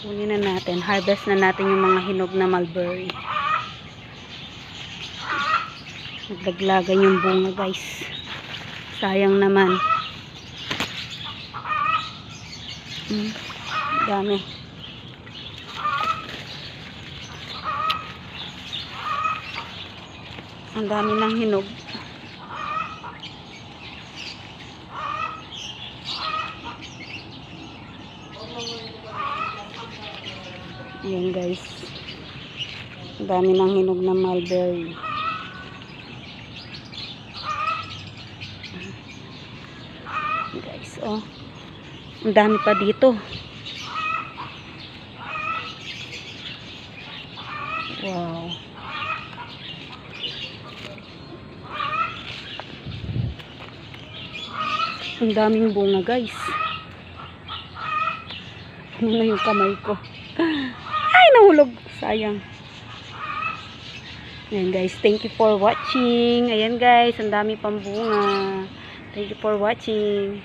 Kunin na natin. Harvest na natin yung mga hinog na mulberry. Naglaglagan yung bunga, guys. Sayang naman. Dami. Ang dami ng hinog. Ayan, guys. Ang dami ng hinog na mulberry. Guys, oh. Ang dami pa dito. Wow. Ang daming bunga, guys. Ano na yung kamay ko? Ay, nahulog. Sayang. Ayan, guys. Thank you for watching. Ayan, guys. Ang dami pang bunga. Thank you for watching.